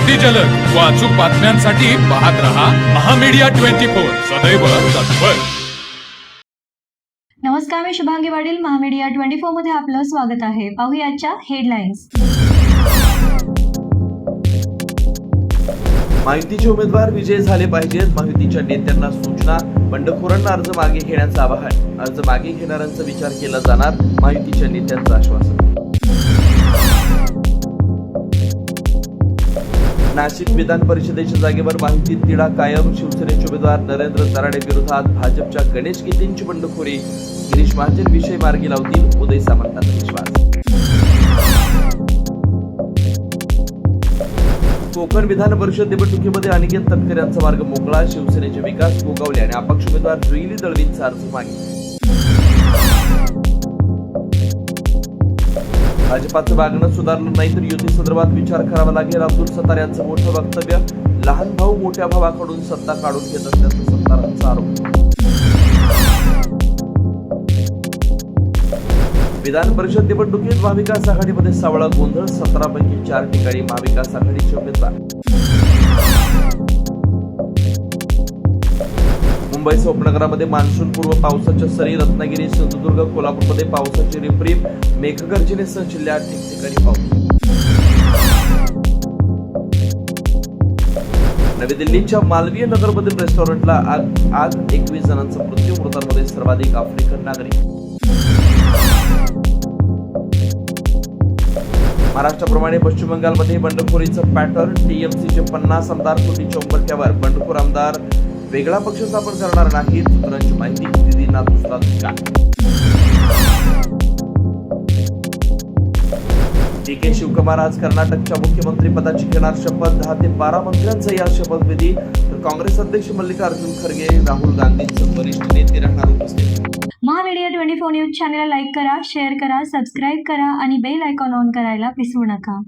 अगदी जलद व अचूक बातम्यांसाठी पाहत रहा महामीडिया 24 सदैव तत्पर. नमस्कार, मी शुभांगी पाटील. महामीडिया 24 मध्ये आपलं स्वागत आहे. पाहूया आजच्या हेडलाईन्स. महायुतीचे उमेदवार विजयी झाले पाहिजेत. महायुतीच्या नेत्यांना सूचना. बंडखोरांना अर्ज मागे घेण्याचं आवाहन. अर्ज मागे घेणाऱ्यांचा विचार केला जाणार. महायुतीच्या नेत्यांचं आश्वासन. नाशिक विधान परिषदेच्या जागेवर महायुतीत तिढा कायम. शिवसेनेचे उमेदवार नरेंद्र तराडे विरोधात भाजपच्या गणेश गीतेंची बंडखोरी. गिरीश महाजन विषय मार्गी लावतील. उदय सामंतांचा विश्वास. कोकण विधान परिषद निवडणुकीमध्ये अनिकेत तटकरे यांचा मार्ग मोकळा. शिवसेनेचे विकास गोगावले आणि अपक्ष उमेदवार जुईली दळवींचा अर्ज मागे. भाजपाचं वागणं सुधारलं नाही तर युती संदर्भात विचार करावा लागेल. अब्दुल सत्तार यांचं मोठं वक्तव्य. लहान भाऊ मोठ्या भावाकडून सत्ता काढून घेत असल्याचा सत्तारांचा आरोप. विधान परिषद निवडणुकीत महाविकास आघाडीमध्ये सावळा गोंधळ. 17 पैकी 4 ठिकाणी महाविकास आघाडीचे उमेदवार. मुंबईसह उपनगरामध्ये मान्सूनपूर्व पावसाच्या सरी. रत्नागिरी, सिंधुदुर्ग, कोल्हापूरमध्ये पावसाची रिपरिप. मेघगर्जनेसह जिल्ह्यात ठिकठिकाणी पाऊस. नवी दिल्लीच्या मालवीय नगरमधील रेस्टॉरंटला आग. 21 जणांचा मृत्यू. मृतांमध्ये सर्वाधिक आफ्रिकन नागरिक. महाराष्ट्राप्रमाणे पश्चिम बंगालमध्ये बंडखोरीचं पॅटर्न. टीएमसीचे 50 आमदार तुटीच्या उंबरठ्यावर. बंडखोर आमदार वेगळा पक्ष स्थापन करणार नाही. सूत्रांची माहिती. दिदींना दुसरा धक्का. डी.के. शिवकुमार आज कर्नाटकच्या मुख्यमंत्री पदाची घेणार शपथ. 10 ते 12 मंत्र्यांचा या शपथविधी. तर काँग्रेस अध्यक्ष मल्लिकार्जुन खरगे, राहुल गांधींचे वरिष्ठ नेते राहणार उपस्थित. महामीडिया 24 न्यूज चॅनलला लाईक करा, शेअर करा, सबस्क्राईब करा आणि बेल आयकॉन ऑन करायला विसरू नका.